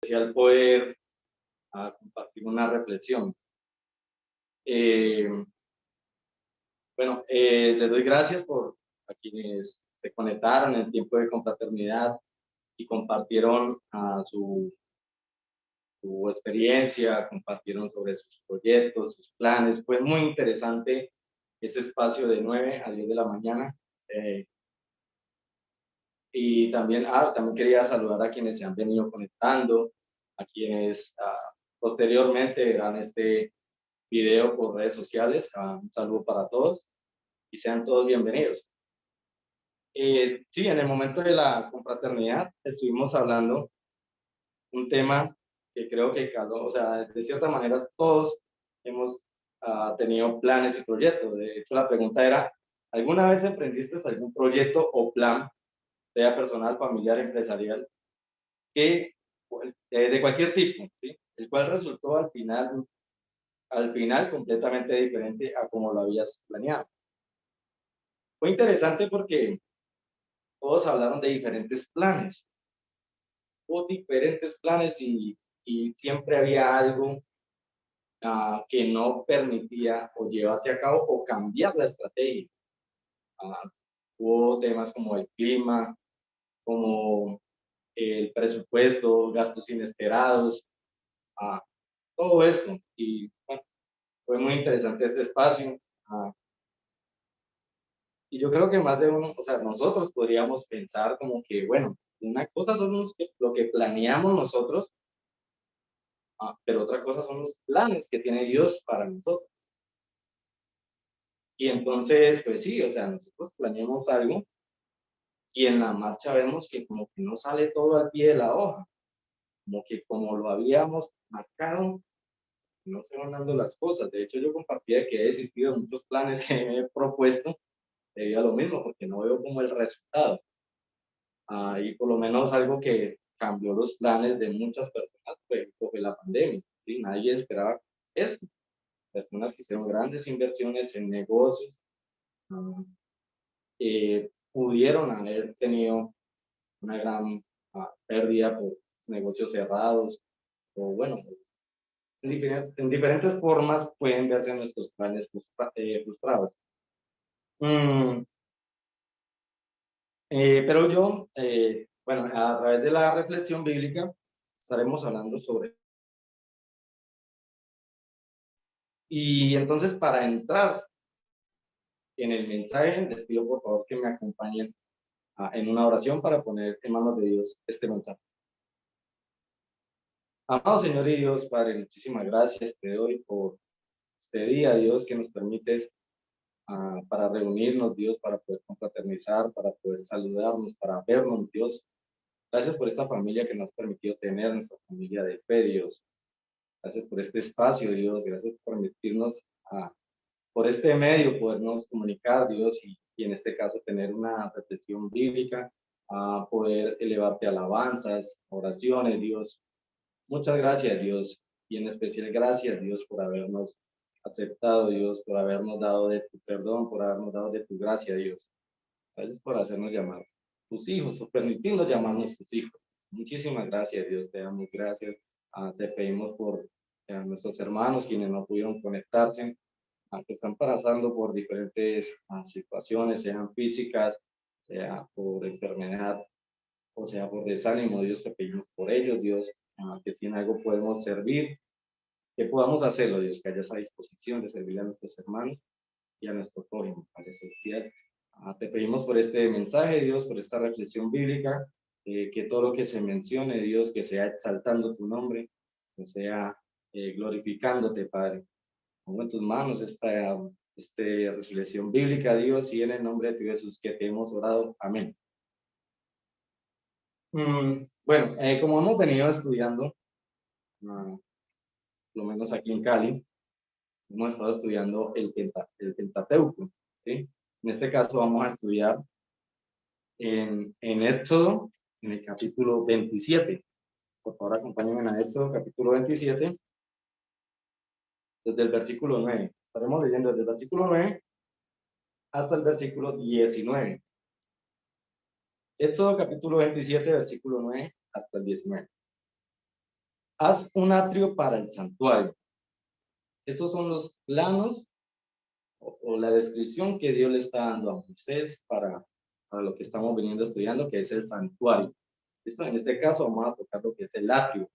especial poder compartir una reflexión. Les doy gracias a quienes se conectaron en el tiempo de confraternidad y compartieron su experiencia, compartieron sobre sus proyectos, sus planes. Fue muy interesante ese espacio de 9 a 10 de la mañana. Y también quería saludar a quienes se han venido conectando, a quienes posteriormente verán este video por redes sociales. Un saludo para todos y sean todos bienvenidos. Sí, en el momento de la confraternidad estuvimos hablando un tema que creo que caló, o sea, de cierta manera todos hemos tenido planes y proyectos. De hecho, la pregunta era, ¿alguna vez emprendiste algún proyecto o plan, sea personal, familiar, empresarial, que de cualquier tipo, ¿sí? El cual resultó al final completamente diferente a como lo habías planeado? Fue interesante porque todos hablaron de diferentes planes, y siempre había algo que no permitía o llevarse a cabo o cambiar la estrategia. Hubo temas como el clima, como el presupuesto, gastos inesperados, todo eso. Y bueno, fue muy interesante este espacio. Y yo creo que más de uno, o sea, nosotros podríamos pensar como que, bueno, una cosa son lo que planeamos nosotros, pero otra cosa son los planes que tiene Dios para nosotros. Y entonces, pues sí, o sea, nosotros planeamos algo y en la marcha vemos que como que no sale todo al pie de la hoja, como que como lo habíamos marcado, no se van dando las cosas. De hecho, yo compartía que he desistido de muchos planes que me he propuesto debido a lo mismo, porque no veo como el resultado. Y por lo menos algo que cambió los planes de muchas personas fue la pandemia. ¿Sí? Nadie esperaba esto. Personas que hicieron grandes inversiones en negocios pudieron haber tenido una gran pérdida por negocios cerrados, o bueno, en diferentes formas pueden verse nuestros planes frustrados. Pero yo, bueno, a través de la reflexión bíblica, estaremos hablando sobre. Y entonces, para entrar en el mensaje, les pido por favor que me acompañen en una oración para poner en manos de Dios este mensaje. Amado Señor y Dios, Padre, muchísimas gracias te doy por este día, Dios, que nos permites para reunirnos, Dios, para poder confraternizar, para poder saludarnos, para vernos, Dios. Gracias por esta familia que nos ha permitido tener, nuestra familia de fe, Dios. Gracias por este espacio, Dios. Gracias por permitirnos, por este medio, podernos comunicar, Dios, y en este caso tener una reflexión bíblica, poder elevarte alabanzas, oraciones, Dios. Muchas gracias, Dios. Y en especial gracias, Dios, por habernos aceptado, Dios, por habernos dado de tu perdón, por habernos dado de tu gracia, Dios. Gracias por hacernos llamar tus hijos, por permitirnos llamarnos tus hijos. Muchísimas gracias, Dios. Te damos gracias. Te pedimos por nuestros hermanos, quienes no pudieron conectarse, que están pasando por diferentes situaciones, sean físicas, sea por enfermedad, o sea por desánimo. Dios, te pedimos por ellos, Dios, que si en algo podemos servir, que podamos hacerlo, Dios, que haya esa disposición de servir a nuestros hermanos y a nuestro prójimo, Padre Celestial. Te pedimos por este mensaje, Dios, por esta reflexión bíblica, que todo lo que se mencione, Dios, que sea exaltando tu nombre, que sea glorificándote, Padre. Pongo en tus manos esta reflexión bíblica, Dios, y en el nombre de tu Jesús que te hemos orado. Amén. Bueno, como hemos venido estudiando, por lo menos aquí en Cali, hemos estado estudiando el Pentateuco, ¿sí? En este caso vamos a estudiar en Éxodo, en el capítulo 27. Por favor, acompáñenme a Éxodo, capítulo 27, desde el versículo 9. Estaremos leyendo desde el versículo 9 hasta el versículo 19. Éxodo, capítulo 27, versículo 9 hasta el 19. Haz un atrio para el santuario. Estos son los planos o la descripción que Dios le está dando a Moisés para lo que estamos viniendo estudiando, que es el santuario. Esto, en este caso vamos a tocar lo que es el atrio.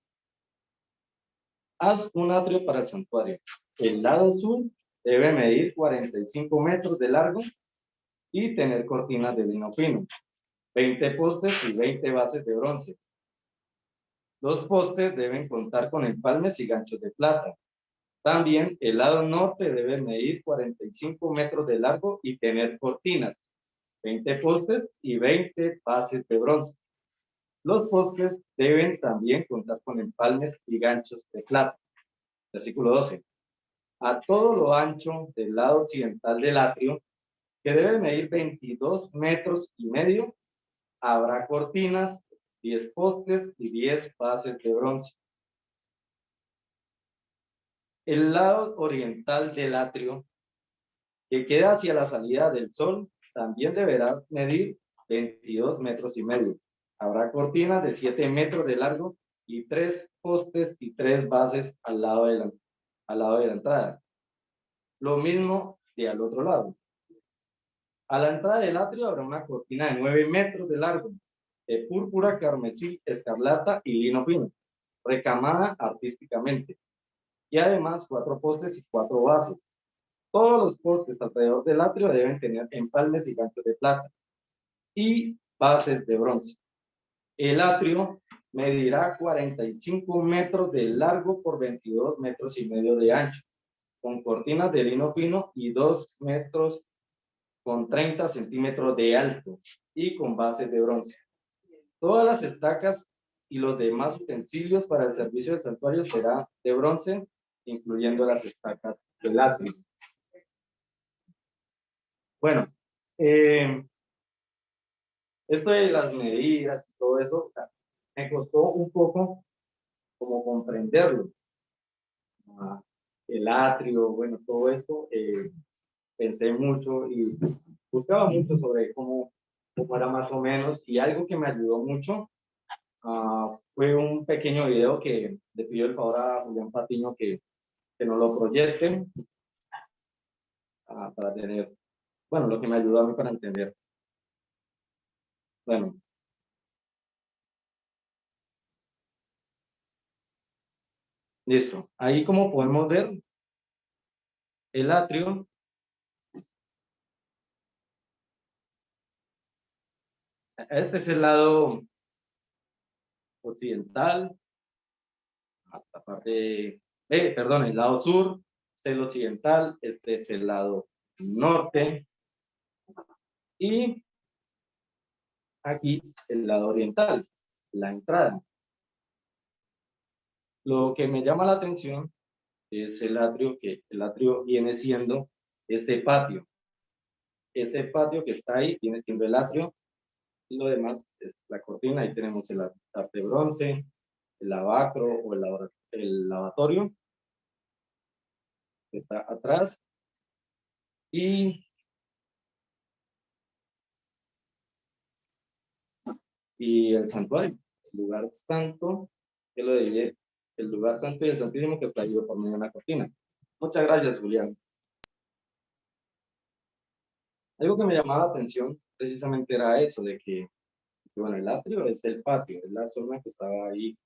Haz un atrio para el santuario. El lado sur debe medir 45 metros de largo y tener cortinas de lino fino, 20 postes y 20 bases de bronce. Los postes deben contar con empalmes y ganchos de plata. También el lado norte debe medir 45 metros de largo y tener cortinas, 20 postes y 20 bases de bronce. Los postes deben también contar con empalmes y ganchos de plata. Versículo 12. A todo lo ancho del lado occidental del atrio, que debe medir 22 metros y medio, habrá cortinas, 10 postes y 10 bases de bronce. El lado oriental del atrio, que queda hacia la salida del sol, también deberá medir 22 metros y medio. Habrá cortinas de 7 metros de largo y 3 postes y 3 bases al lado de la entrada. Lo mismo de al otro lado. A la entrada del atrio habrá una cortina de 9 metros de largo, de púrpura, carmesí, escarlata y lino fino, recamada artísticamente. Y además 4 postes y 4 bases. Todos los postes alrededor del atrio deben tener empalmes y ganchos de plata y bases de bronce. El atrio medirá 45 metros de largo por 22 metros y medio de ancho, con cortinas de lino fino y 2 metros con 30 centímetros de alto y con bases de bronce. Todas las estacas y los demás utensilios para el servicio del santuario serán de bronce, incluyendo las estacas del atrio. Bueno, esto de las medidas y todo eso, me costó un poco como comprenderlo. El atrio, bueno, todo esto, pensé mucho y buscaba mucho sobre cómo era más o menos, y algo que me ayudó mucho fue un pequeño video que le pidió el favor a Julián Patiño que nos lo proyecte para tener, bueno, lo que me ayudó a mí para entender. Bueno. Listo. Ahí como podemos ver, el atrio este es el lado occidental, la parte, perdón, el lado sur es el occidental, este es el lado norte y aquí el lado oriental, la entrada. Lo que me llama la atención es el atrio, que el atrio viene siendo ese patio. Ese patio que está ahí viene siendo el atrio y lo demás es la cortina. Ahí tenemos el altar de bronce, el lavacro o el lavatorio que está atrás y el santuario, el lugar santo, que lo divide, el lugar santo y el santísimo que está ahí por medio de una cortina. Muchas gracias, Julián. Algo que me llamaba la atención precisamente era eso, de que, bueno, el atrio es el patio, es la zona que estaba ahí,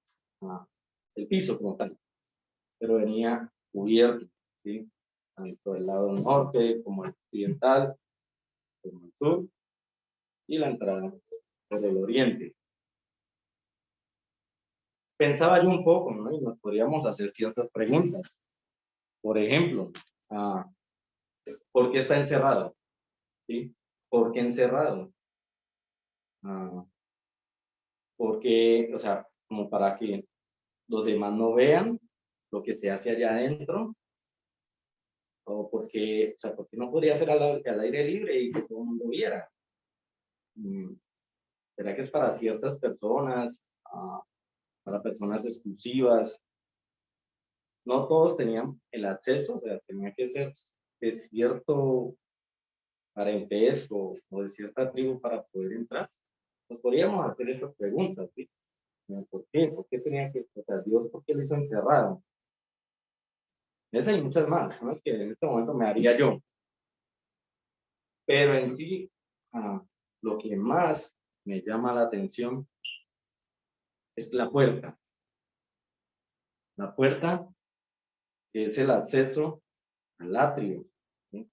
el piso como tal, pero venía cubierto, ¿sí? Tanto el lado norte como el occidental, como el sur, y la entrada por el oriente. Pensaba yo un poco, ¿no? Y nos podríamos hacer ciertas preguntas. Por ejemplo, ¿por qué está encerrado? ¿Sí? ¿Por qué encerrado? Porque, o sea, como para que los demás no vean lo que se hace allá adentro, o porque, o sea, porque no podría ser al aire libre y que todo el mundo viera. ¿Será que es para ciertas personas, para personas exclusivas? No todos tenían el acceso, o sea, tenía que ser de cierto parentesco o de cierta tribu para poder entrar. Nos podríamos hacer estas preguntas, ¿sí? ¿Por qué? ¿Por qué tenía que, o sea, Dios, por qué lo hizo encerrado? Esas y muchas más, ¿no? Es que en este momento me haría yo. Pero en sí, lo que más me llama la atención es la puerta. La puerta que es el acceso al atrio, ¿sí?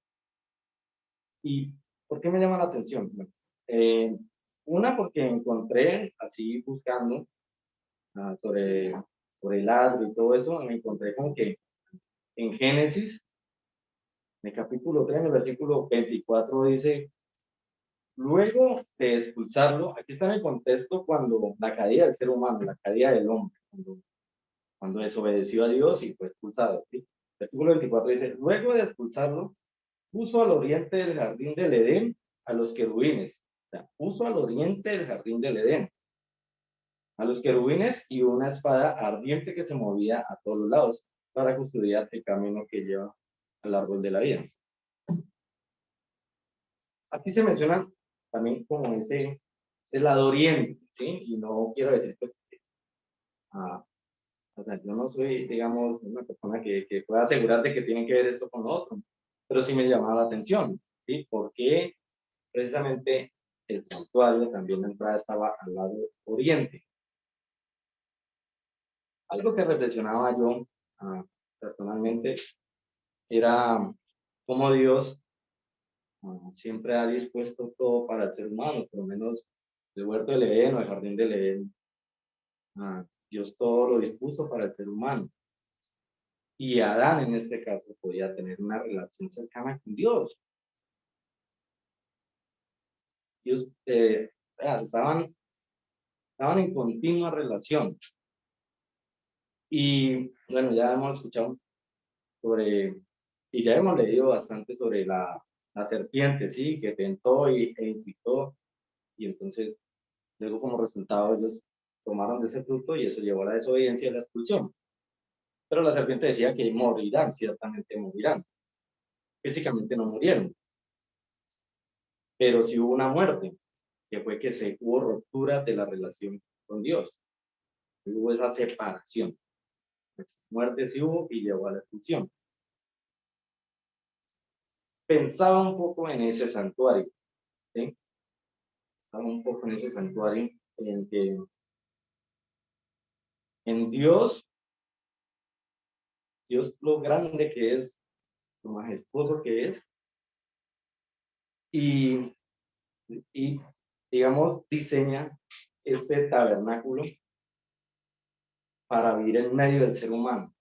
¿Y por qué me llama la atención? Bueno, una, porque encontré, así buscando sobre el atrio y todo eso, me encontré con que en Génesis, en el capítulo 3, en el versículo 24, dice: luego de expulsarlo, aquí está en el contexto cuando la caída del ser humano, la caída del hombre, cuando desobedeció a Dios y fue expulsado, ¿sí? El versículo 24 dice: luego de expulsarlo, puso al oriente del jardín del Edén a los querubines. O sea, puso al oriente del jardín del Edén a los querubines y una espada ardiente que se movía a todos los lados para custodiar el camino que lleva al árbol de la vida. Aquí se menciona también como ese lado oriente, ¿sí? Y no quiero decir pues o sea, yo no soy, digamos, una persona que pueda asegurar de que tiene que ver esto con lo otro, pero sí me llamaba la atención, ¿sí? Porque precisamente el santuario, también la entrada estaba al lado oriente. Algo que reflexionaba yo personalmente era cómo Dios siempre ha dispuesto todo para el ser humano, por lo menos el huerto del Edén o el jardín del Edén. Dios todo lo dispuso para el ser humano. Y Adán, en este caso, podía tener una relación cercana con Dios. Dios, estaban en continua relación. Y bueno, ya hemos escuchado y ya hemos leído bastante sobre la serpiente, ¿sí? Que tentó e incitó, y entonces, luego como resultado, ellos tomaron de ese fruto y eso llevó a la desobediencia y a la expulsión. Pero la serpiente decía que morirán, ciertamente morirán. Físicamente no murieron, pero sí hubo una muerte, que fue que se hubo ruptura de la relación con Dios. Hubo esa separación. Muerte sí hubo y llevó a la expulsión. Pensaba un poco en ese santuario, ¿sí? Pensaba un poco en ese santuario en que en Dios lo grande que es, lo majestuoso que es, y, y digamos, diseña este tabernáculo para vivir en medio del ser humano,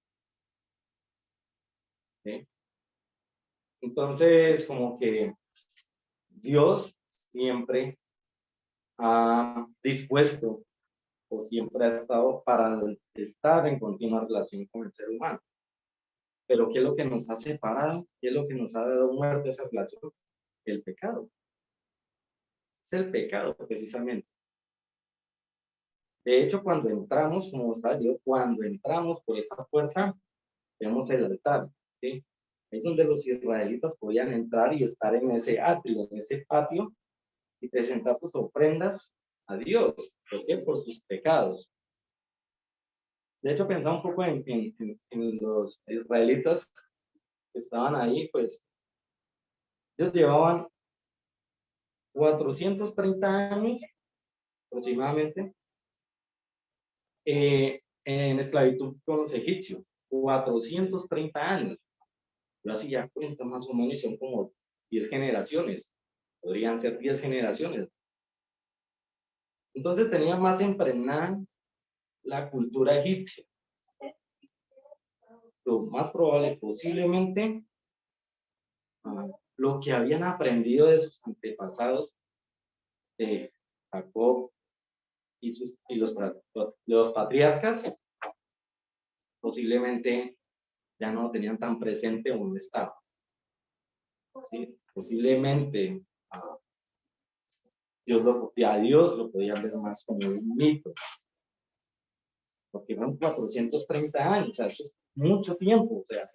¿sí? Entonces, como que Dios siempre ha dispuesto o siempre ha estado para estar en continua relación con el ser humano. Pero ¿qué es lo que nos ha separado? ¿Qué es lo que nos ha dado muerte a esa relación? El pecado. Es el pecado, precisamente. De hecho, cuando entramos, como salió, cuando entramos por esa puerta, vemos el altar, ¿sí? Es donde los israelitas podían entrar y estar en ese atrio, en ese patio, y presentar sus ofrendas a Dios. ¿Por qué? Por sus pecados. De hecho, pensaba un poco en los israelitas que estaban ahí, pues ellos llevaban 430 años aproximadamente en esclavitud con los egipcios. 430 años. Yo hacía cuenta más o menos y son como 10 generaciones. Podrían ser 10 generaciones. Entonces tenía más impregnada la cultura egipcia. Lo más probable, posiblemente, lo que habían aprendido de sus antepasados, de Jacob y los patriarcas, posiblemente ya no lo tenían tan presente o no estaba. ¿Sí? Posiblemente a Dios lo podían ver más como un mito, porque eran 430 años, o sea, eso es mucho tiempo, o sea,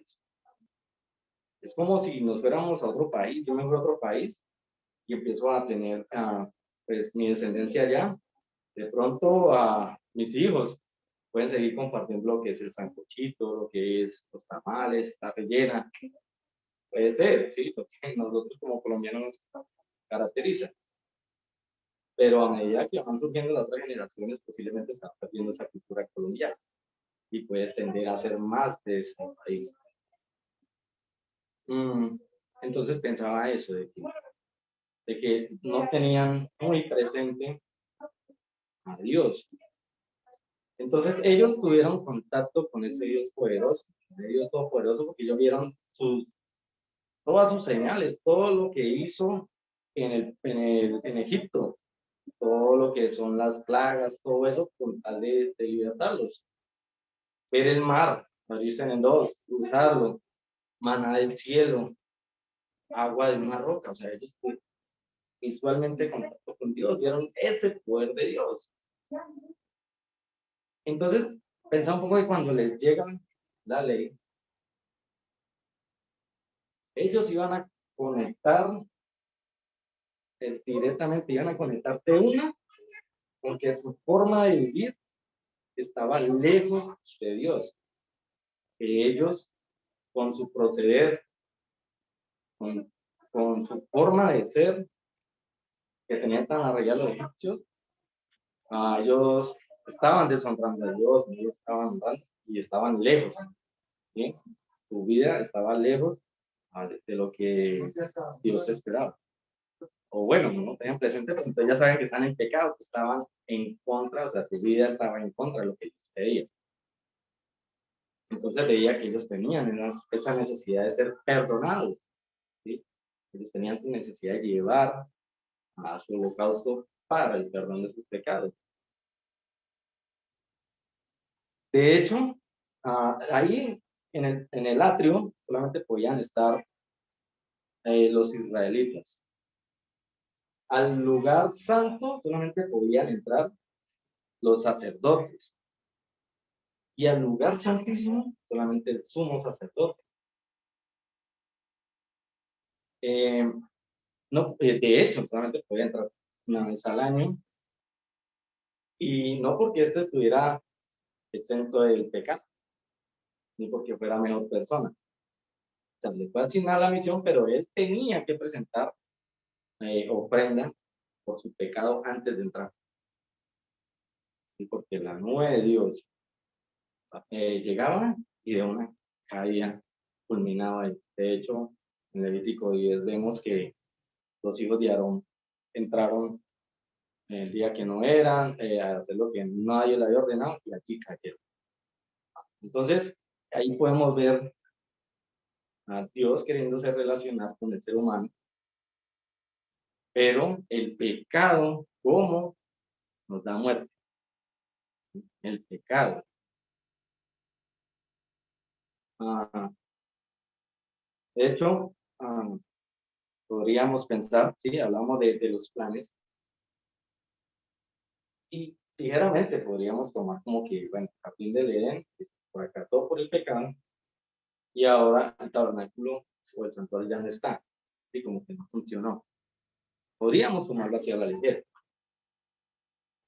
es como si nos fuéramos a otro país, yo me voy a otro país y empiezo a tener pues mi descendencia allá, de pronto mis hijos pueden seguir compartiendo lo que es el sancochito, lo que es los tamales, la rellena. Puede ser, sí, lo que nosotros como colombianos nos caracteriza. Pero a medida que van surgiendo las otras generaciones, posiblemente están perdiendo esa cultura colombiana y puedes tender a ser más de ese país. Entonces pensaba eso, de que no tenían muy presente a Dios. Entonces ellos tuvieron contacto con ese Dios poderoso, el Dios todopoderoso, porque ellos vieron todas sus señales, todo lo que hizo en Egipto, todo lo que son las plagas, todo eso con tal de libertarlos. Ver el mar, abrirse en dos, cruzarlo, maná del cielo, agua de una roca, o sea, ellos visualmente contacto con Dios, vieron ese poder de Dios. Entonces, pensaba un poco que cuando les llega la ley, ellos iban a conectar directamente, iban a conectarte una, porque su forma de vivir estaba lejos de Dios. Que ellos, con su proceder, con su forma de ser, que tenían tan arraigados los egipcios, ellos estaban deshonrando a Dios, ellos estaban honrando y estaban lejos. ¿Sí? Su vida estaba lejos de lo que Dios esperaba. O bueno, no tenían presente, pero entonces ya saben que están en pecado, que estaban en contra, o sea, su vida estaba en contra de lo que Dios pedía. Entonces veía que ellos tenían esa necesidad de ser perdonados, ¿sí? Ellos tenían su necesidad de llevar a su holocausto para el perdón de sus pecados. De hecho, ahí en el atrio solamente podían estar los israelitas. Al lugar santo solamente podían entrar los sacerdotes. Y al lugar santísimo solamente el sumo sacerdote. No, de hecho, solamente podía entrar una vez al año. Y no porque éste estuviera exento del pecado, ni porque fuera mejor persona. O sea, le fue asignada la misión, pero él tenía que presentar ofrenda por su pecado antes de entrar. Y porque la nube de Dios llegaba y de una caía, culminaba. De hecho, en Levítico 10 vemos que los hijos de Aarón entraron el día que no eran, a hacer lo que nadie le había ordenado y aquí cayeron. Entonces, ahí podemos ver a Dios queriéndose relacionar con el ser humano, pero el pecado, ¿cómo? Nos da muerte. El pecado. De hecho, podríamos pensar, sí, hablamos de los planes, y ligeramente podríamos tomar como que, bueno, el jardín del Edén fracasó por el pecado, y ahora el tabernáculo o el santuario ya no está, y como que no funcionó. Podríamos tomarlo así a la ligera.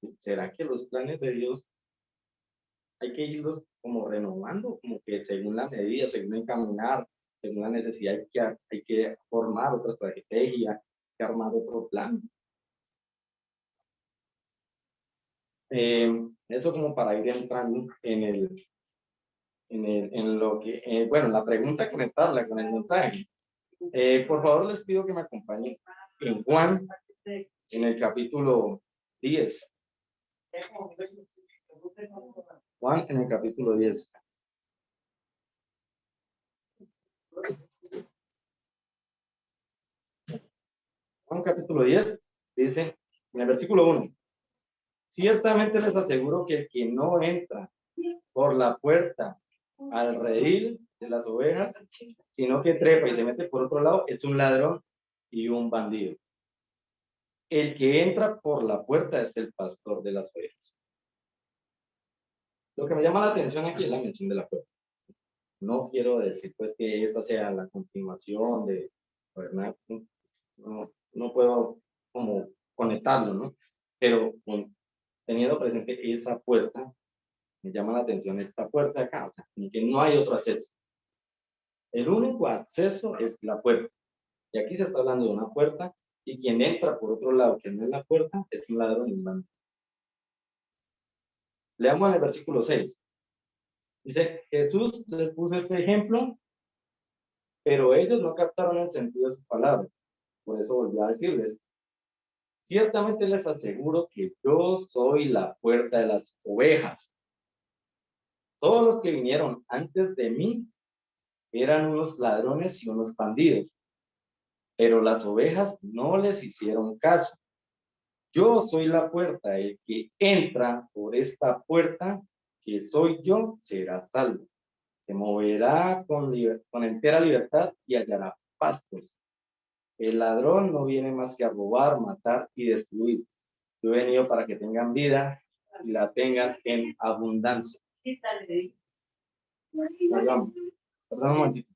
¿Será que los planes de Dios hay que irlos como renovando, como que según la medida, según el caminar, según la necesidad, hay que formar otra estrategia, hay que armar otro plan? Eso como para ir entrando en lo que, bueno, la pregunta, conectarla con el mensaje. Por favor, les pido que me acompañen en Juan, en el capítulo 10. Juan, en el capítulo 10. Juan, capítulo 10, dice, en el versículo 1, ciertamente les aseguro que el que no entra por la puerta al redil de las ovejas, sino que trepa y se mete por otro lado, es un ladrón y un bandido. El que entra por la puerta es el pastor de las ovejas. Lo que me llama la atención aquí es la mención de la puerta. No quiero decir pues que esta sea la continuación de no puedo como conectarlo, ¿no? Pero teniendo presente esa puerta, me llama la atención esta puerta de acá, o sea, como que no hay otro acceso. El único acceso es la puerta. Y aquí se está hablando de una puerta, y quien entra por otro lado, que no es la puerta, es un ladrón y un bandido. Leamos en el versículo 6. Dice, Jesús les puso este ejemplo, pero ellos no captaron el sentido de sus palabras. Por eso volvió a decirles, ciertamente les aseguro que yo soy la puerta de las ovejas. Todos los que vinieron antes de mí eran unos ladrones y unos bandidos, pero las ovejas no les hicieron caso. Yo soy la puerta, el que entra por esta puerta, que soy yo, será salvo. Se moverá con entera libertad y hallará pastos. El ladrón no viene más que a robar, matar y destruir. Yo he venido para que tengan vida y la tengan en abundancia. Perdón, perdón un momentito.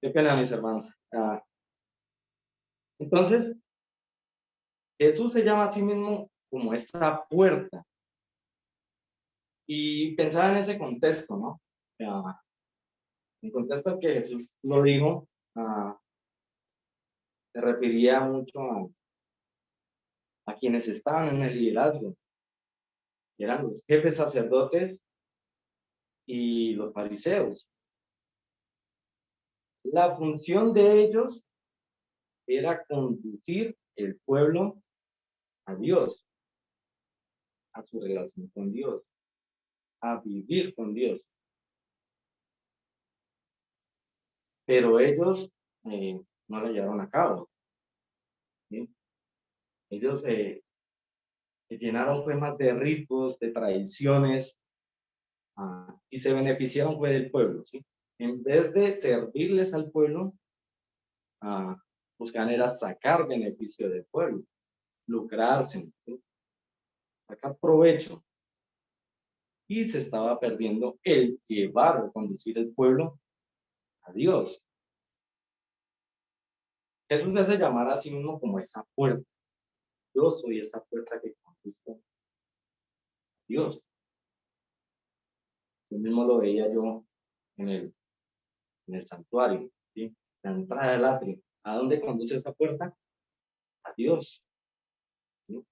Qué pena, mis hermanos. Entonces, Jesús se llama a sí mismo como esta puerta. Y pensaba en ese contexto, ¿no? El contexto en que Jesús lo dijo, se refería mucho a quienes estaban en el liderazgo, que eran los jefes sacerdotes y los fariseos. La función de ellos era conducir el pueblo a Dios, a su relación con Dios, a vivir con Dios. Pero ellos no la llevaron a cabo, ¿sí? Ellos se llenaron pues más de ritos, de tradiciones, y se beneficiaron pues del pueblo, ¿sí? En vez de servirles al pueblo, buscan era sacar beneficio del pueblo, lucrarse, ¿sí? Sacar provecho. Y se estaba perdiendo el llevar o conducir el pueblo a Dios. Jesús se hace llamar a sí mismo como esa puerta. Yo soy esa puerta que conduzco a Dios. Yo mismo lo veía yo en el santuario, ¿sí? La entrada del atrio. ¿A dónde conduce esa puerta? A Dios, ¿sí?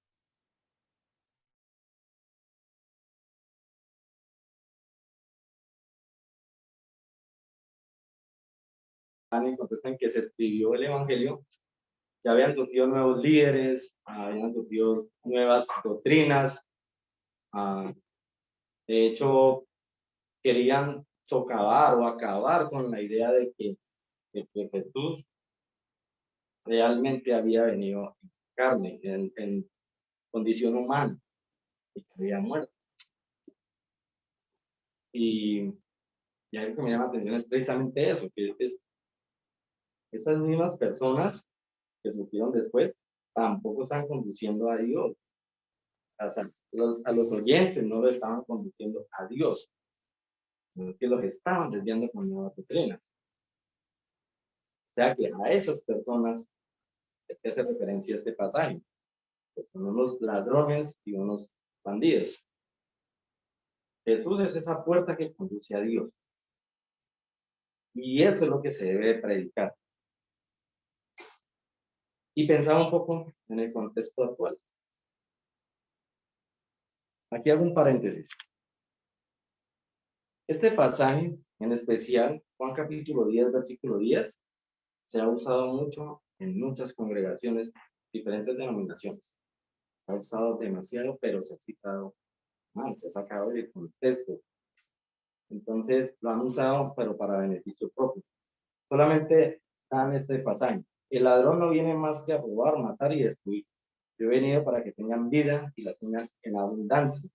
En el contexto en que se escribió el Evangelio, ya habían surgido nuevos líderes, habían surgido nuevas doctrinas. De hecho, querían socavar o acabar con la idea de que Jesús realmente había venido en carne, en condición humana, y que había muerto. Y algo que me llama la atención es precisamente eso, que esas mismas personas que surgieron después tampoco están conduciendo a Dios. O sea, a los oyentes no lo estaban conduciendo a Dios, sino que los estaban desviando con nuevas doctrinas. O sea que a esas personas es que hace referencia a este pasaje, que son unos ladrones y unos bandidos. Jesús es esa puerta que conduce a Dios. Y eso es lo que se debe predicar. Y pensaba un poco en el contexto actual. Aquí hago un paréntesis. Este pasaje, en especial, Juan capítulo 10, versículo 10, se ha usado mucho en muchas congregaciones, diferentes denominaciones. Se ha usado demasiado, pero se ha citado mal, se ha sacado del contexto. Entonces, lo han usado, pero para beneficio propio. Solamente dan este pasaje. El ladrón no viene más que a robar, matar y destruir. Yo he venido para que tengan vida y la tengan en abundancia.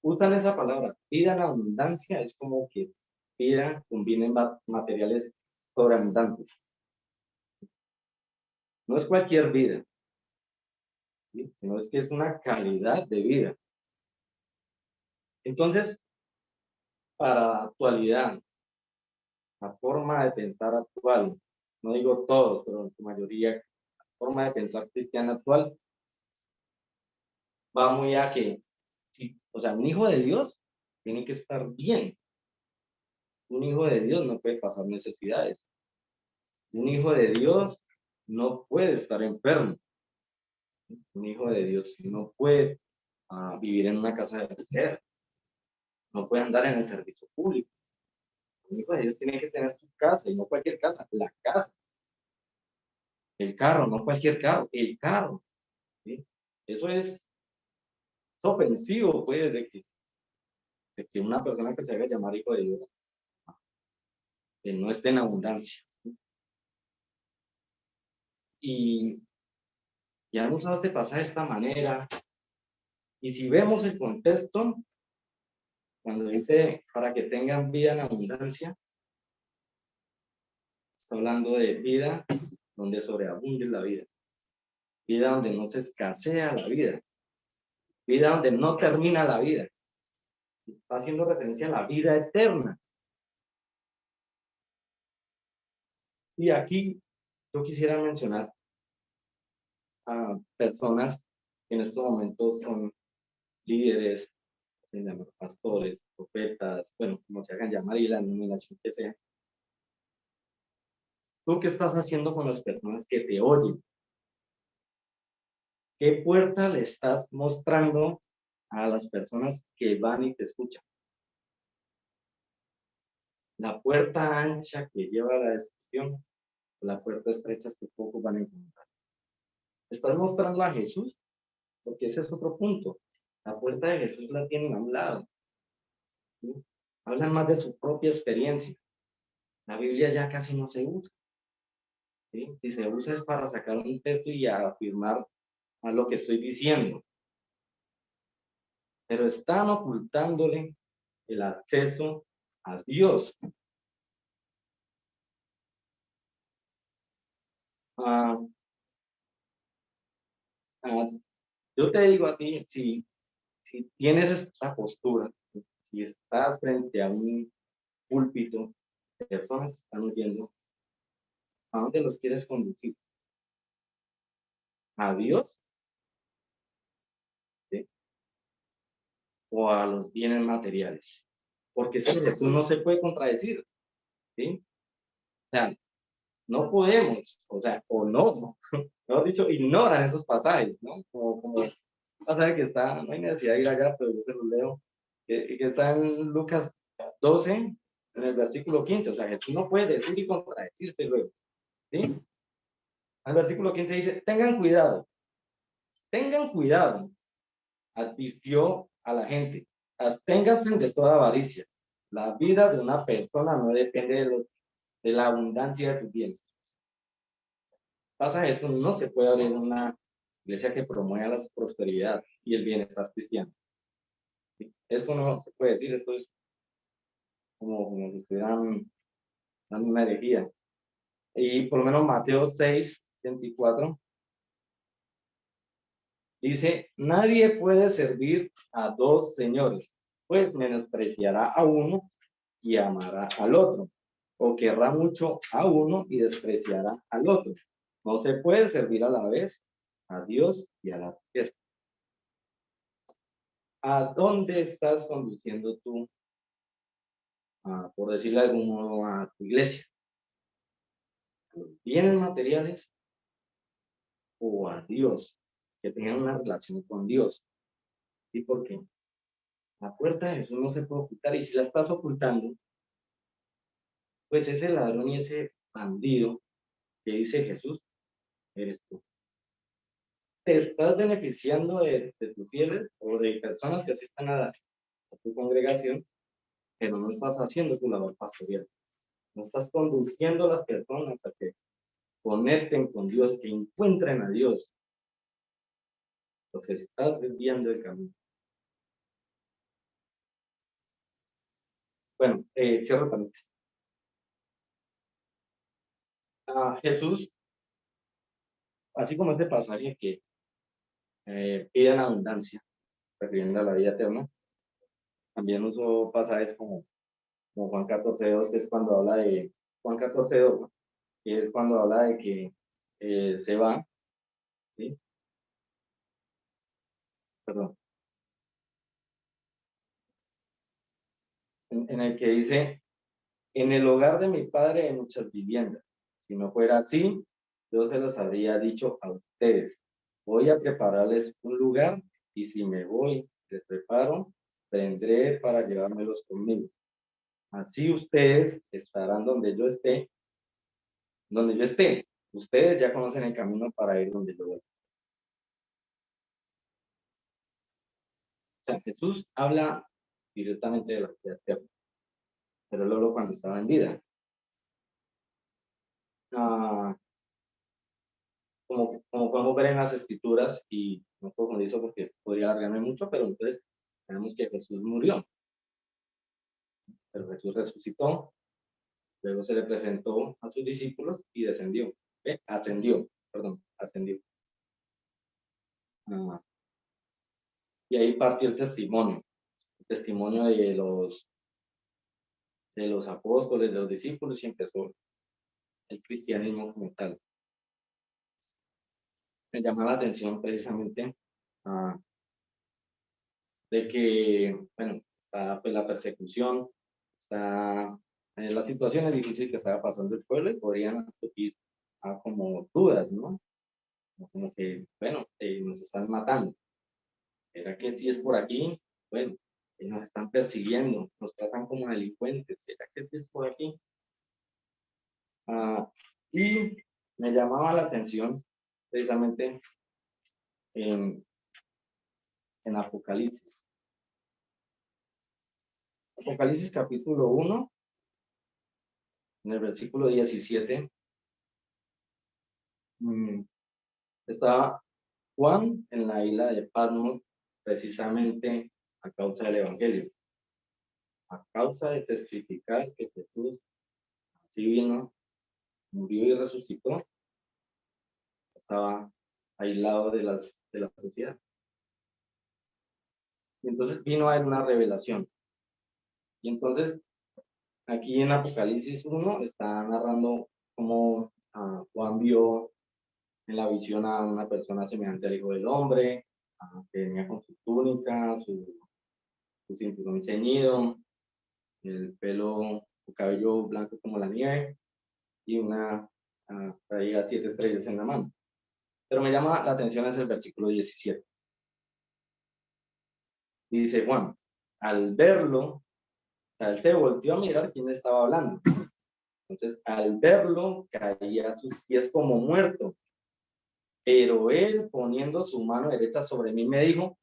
Usan esa palabra, vida en abundancia, es como que vida combinen materiales sobreabundantes. No es cualquier vida, ¿sí? Sino es que es una calidad de vida. Entonces, para actualidad, la forma de pensar actual, no digo todo, pero en su mayoría, la forma de pensar cristiana actual va muy a que, sí, o sea, un hijo de Dios tiene que estar bien. Un hijo de Dios no puede pasar necesidades. Un hijo de Dios no puede estar enfermo. Un hijo de Dios no puede vivir en una casa de alquiler. No puede andar en el servicio público. Un hijo de Dios tiene que tener su casa y no cualquier casa, la casa. El carro, no cualquier carro, el carro. ¿Sí? Eso es ofensivo, pues, de que una persona que se haga llamar hijo de Dios que no esté en abundancia. Y ya han usado este pasaje de esta manera. Y si vemos el contexto, cuando dice para que tengan vida en abundancia, está hablando de vida donde sobreabunde la vida, vida donde no se escasea la vida donde no termina la vida. Está haciendo referencia a la vida eterna. Y aquí yo quisiera mencionar a personas que en estos momentos son líderes, se llaman pastores, profetas, bueno, como se hagan llamar y la denominación que sea. ¿Tú qué estás haciendo con las personas que te oyen? ¿Qué puerta le estás mostrando a las personas que van y te escuchan? La puerta ancha que lleva a la destrucción, la puerta estrecha que pocos van a encontrar. ¿Estás mostrando a Jesús? Porque ese es otro punto. La puerta de Jesús la tienen a un lado. ¿Sí? Hablan más de su propia experiencia. La Biblia ya casi no se usa. ¿Sí? Si se usa es para sacar un texto y afirmar a lo que estoy diciendo. Pero están ocultándole el acceso a Dios. Ah, ah, yo te digo así, si tienes esta postura, si estás frente a un púlpito, personas están oyendo, ¿a dónde los quieres conducir? ¿A Dios? ¿Sí? ¿O a los bienes materiales? Porque eso Jesús no se puede contradecir. ¿Sí? O sea, no podemos, o sea, o no, mejor dicho, ignoran esos pasajes, ¿no? Como pasaje que está, no hay necesidad de ir allá, pero yo se los leo, que está en Lucas 12, en el versículo 15, o sea, Jesús no puede decir y contradecirse luego, ¿sí? Al versículo 15 dice, tengan cuidado, advirtió a la gente, absténganse de toda avaricia. La vida de una persona no depende de la abundancia de sus bienes. Pasa esto, no se puede abrir una iglesia que promueva la prosperidad y el bienestar cristiano. Esto no se puede decir, esto es como si estuvieran dando una herejía. Y por lo menos Mateo 6:24 dice, nadie puede servir a dos señores, pues menospreciará a uno y amará al otro, o querrá mucho a uno y despreciará al otro. No se puede servir a la vez a Dios y a la fiesta. ¿A dónde estás conduciendo tú, por decirlo de algún modo, a tu iglesia? ¿A los bienes materiales o a Dios? Que tengan una relación con Dios. ¿Y por qué? La puerta de Jesús no se puede ocultar y si la estás ocultando, pues ese ladrón y ese bandido que dice Jesús, eres tú. ¿Te estás beneficiando de tus fieles o de personas que asistan a tu congregación, pero no estás haciendo tu labor pastoral? No estás conduciendo a las personas a que conecten con Dios, que encuentren a Dios. Los estás desviando del camino. Bueno, cierro paréntesis. Jesús, así como este pasaje que piden abundancia, refiriendo a la vida eterna, también usó pasajes como como Juan 14:2, que es cuando habla de, Juan 14:2, ¿no? Que es cuando habla de que se va, ¿sí? Perdón, en el que dice, en el hogar de mi padre hay muchas viviendas. Si no fuera así, yo se los habría dicho a ustedes. Voy a prepararles un lugar y si me voy, les preparo, vendré para llevármelos conmigo. Así ustedes estarán donde yo esté. Ustedes ya conocen el camino para ir donde yo voy. O sea, Jesús habla directamente de la vida eterna, pero luego cuando estaba en vida. Ah, como podemos ver en las escrituras, y no profundizo porque podría alargarme mucho, pero entonces tenemos que Jesús murió, pero Jesús resucitó, luego se le presentó a sus discípulos y descendió, ascendió. Ah, y ahí partió el testimonio de los apóstoles, de los discípulos, y empezó el cristianismo como tal. Me llama la atención precisamente ah, de que, bueno, está pues la persecución, está las situaciones difíciles que estaba pasando el pueblo y podrían surgir como dudas, ¿no? Como que, bueno, nos están matando. ¿Será que si es por aquí? Bueno, nos están persiguiendo, nos tratan como delincuentes. ¿Será que si es por aquí? Ah, y me llamaba la atención precisamente en, en Apocalipsis. Apocalipsis capítulo 1, en el versículo 17, estaba Juan en la isla de Patmos precisamente a causa del Evangelio, a causa de testificar que Jesús así vino, murió y resucitó, estaba aislado de la sociedad. Y entonces vino a él una revelación. Y entonces aquí en Apocalipsis 1 está narrando cómo Juan vio en la visión a una persona semejante al Hijo del Hombre, que venía con su túnica, su cinturón ceñido, el pelo, su cabello blanco como la nieve y traía 7 estrellas en la mano. Pero me llama la atención es el versículo 17. Y dice Juan, al verlo, o sea, él se volteó a mirar quién estaba hablando. Entonces, al verlo, caía a sus pies como muerto. Pero él, poniendo su mano derecha sobre mí, me dijo,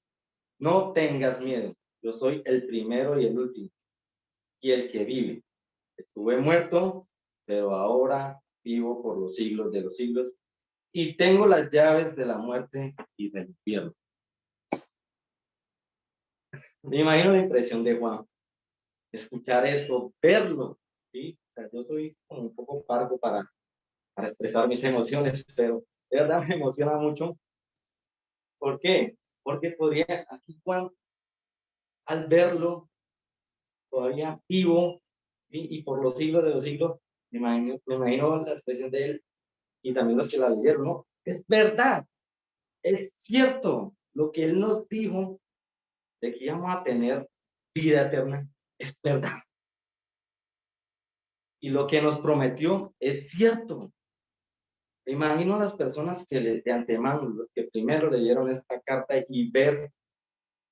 no tengas miedo, yo soy el primero y el último, y el que vive. Estuve muerto, pero ahora vivo por los siglos de los siglos, y tengo las llaves de la muerte y del infierno. Me imagino la impresión de Juan, escuchar esto, verlo, ¿sí? O sea, yo soy como un poco parco para expresar mis emociones, pero de verdad me emociona mucho. ¿Por qué? Porque podría, aquí Juan, al verlo, todavía vivo, ¿sí? Y por los siglos de los siglos, me imagino la expresión de él y también los que la leyeron, ¿no? Es verdad, es cierto, lo que él nos dijo de que íbamos a tener vida eterna, es verdad. Y lo que nos prometió es cierto. Me imagino a las personas que de antemano, los que primero leyeron esta carta y ver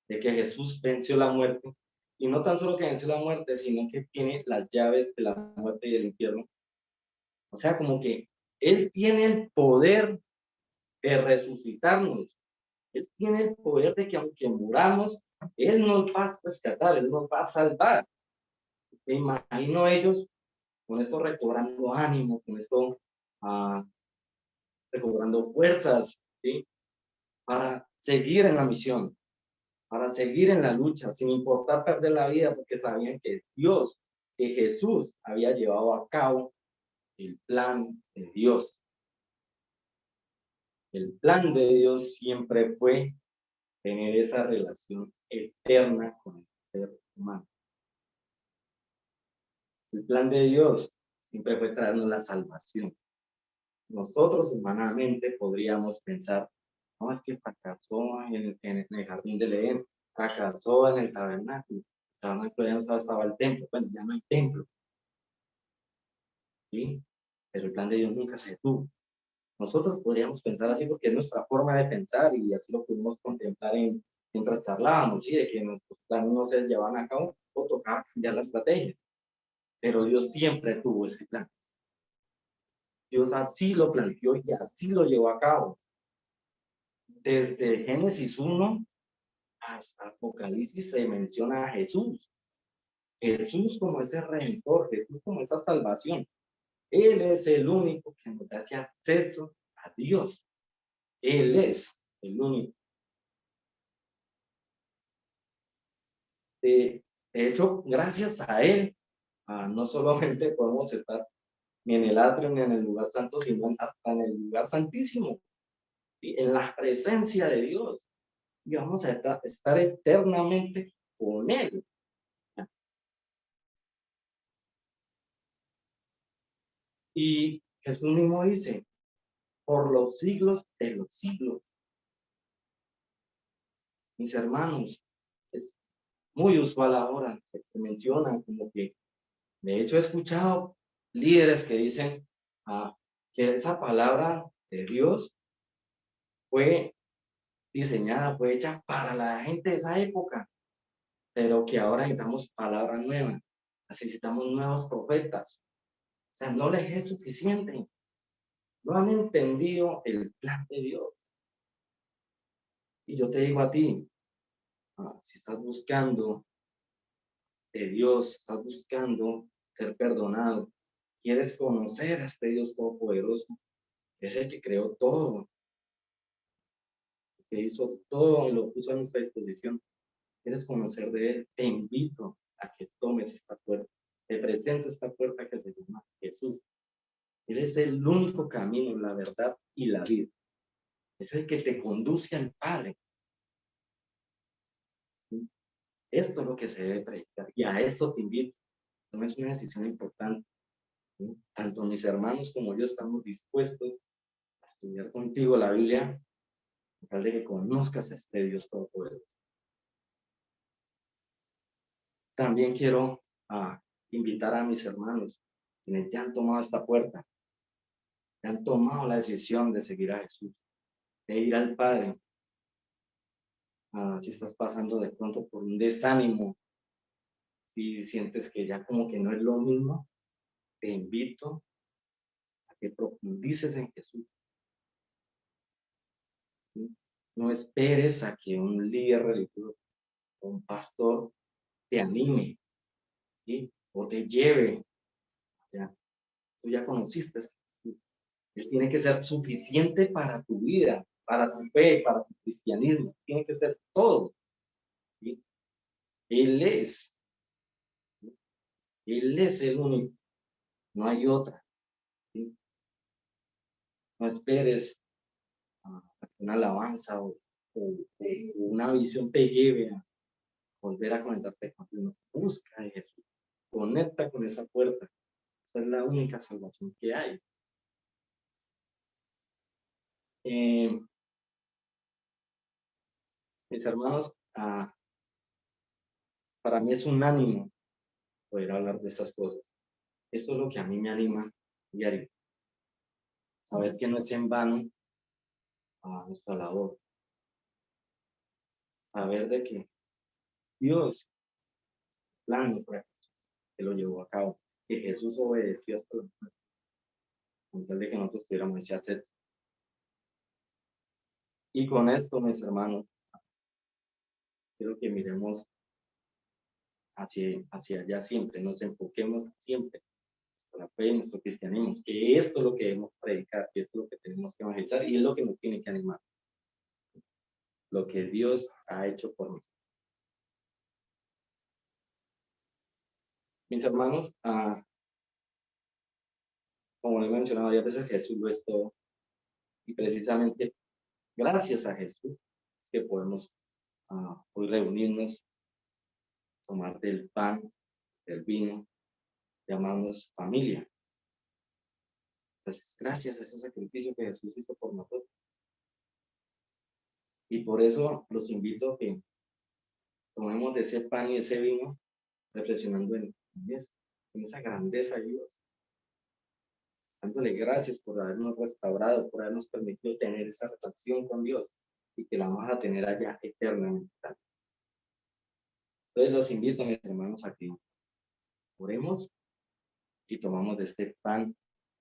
de que Jesús venció la muerte, y no tan solo que venció la muerte, sino que tiene las llaves de la muerte y del infierno. O sea, como que Él tiene el poder de resucitarnos. Él tiene el poder de que aunque muramos, Él nos va a rescatar, Él nos va a salvar. Me imagino ellos con esto recobrando ánimo, con esto recobrando fuerzas, ¿sí? Para seguir en la misión, para seguir en la lucha, sin importar perder la vida, porque sabían que Dios, que Jesús había llevado a cabo el plan de Dios. El plan de Dios siempre fue tener esa relación eterna con el ser humano. El plan de Dios siempre fue traernos la salvación. Nosotros humanamente podríamos pensar, no, es que fracasó en el jardín del Edén, fracasó en el tabernáculo. El tabernáculo ya no estaba el templo, bueno, ya no hay templo, ¿sí? Pero el plan de Dios nunca se detuvo. Nosotros podríamos pensar así porque es nuestra forma de pensar y así lo pudimos contemplar mientras charlábamos, ¿sí? De que nuestros planes no se llevaban a cabo o tocaba cambiar la estrategia. Pero Dios siempre tuvo ese plan. Dios así lo planteó y así lo llevó a cabo. Desde Génesis 1 hasta Apocalipsis se menciona a Jesús. Jesús como ese redentor, Jesús como esa salvación. Él es el único que nos da ese acceso a Dios. Él es el único. De hecho, gracias a Él, no solamente podemos estar ni en el atrio ni en el lugar santo, sino hasta en el lugar santísimo, ¿sí? En la presencia de Dios. Y vamos a estar eternamente con Él. Y Jesús mismo dice, por los siglos de los siglos. Mis hermanos, es muy usual ahora, se menciona como que, de hecho he escuchado líderes que dicen que esa palabra de Dios fue diseñada, fue hecha para la gente de esa época, pero que ahora necesitamos palabras nuevas, necesitamos nuevos profetas. O sea, no les es suficiente, no han entendido el plan de Dios. Y yo te digo a ti, si estás buscando de Dios, estás buscando ser perdonado, quieres conocer a este Dios todopoderoso, es el que creó todo, que hizo todo y lo puso a nuestra disposición. Quieres conocer de Él, te invito a que tomes esta puerta. Te presento esta puerta que se llama Jesús. Él es el único camino, la verdad y la vida. Es el que te conduce al Padre. Esto es lo que se debe predicar y a esto te invito. No es una decisión importante. ¿Sí? Tanto mis hermanos como yo estamos dispuestos a estudiar contigo la Biblia, tal de que conozcas a este Dios todopoderoso. También quiero invitar a mis hermanos quienes ya han tomado esta puerta, ya han tomado la decisión de seguir a Jesús, de ir al Padre. Si estás pasando de pronto por un desánimo, si sientes que ya como que no es lo mismo, te invito a que profundices en Jesús. ¿Sí? No esperes a que un líder religioso o un pastor te anime, ¿sí? O te lleve. ¿Ya? Tú ya conociste. Él tiene que ser suficiente para tu vida, para tu fe, para tu cristianismo. Tiene que ser todo. ¿Sí? Él es. ¿Sí? Él es el único. No hay otra. ¿Sí? No esperes a que una alabanza o una visión te lleve a volver a conectarte con Dios. Busca a Jesús. Conecta con esa puerta. Esa es la única salvación que hay. Mis hermanos, para mí es un ánimo poder hablar de estas cosas. Esto es lo que a mí me anima diario. Saber que no es en vano nuestra labor. Saber de que Dios plan que lo llevó a cabo, que Jesús obedeció hasta la muerte, con tal de que nosotros tuviéramos ese acceso. Y con esto, mis hermanos, quiero que miremos hacia allá siempre, nos enfoquemos siempre nuestra fe, nuestro cristianismo, que esto es lo que debemos predicar, que esto es lo que tenemos que evangelizar y es lo que nos tiene que animar. Lo que Dios ha hecho por nosotros. Mis hermanos, como he mencionado varias veces, Jesús lo es todo. Y precisamente gracias a Jesús es que podemos hoy reunirnos, tomar del pan, del vino, llamamos familia. Entonces, gracias a ese sacrificio que Jesús hizo por nosotros. Y por eso los invito a que tomemos de ese pan y ese vino, reflexionando en esa grandeza de Dios, dándole gracias por habernos restaurado, por habernos permitido tener esa relación con Dios y que la vamos a tener allá eternamente. Entonces los invito, mis hermanos, a que oremos y tomamos de este pan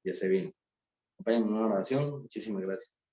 y ese vino. Acompáñenme en una oración. Muchísimas gracias.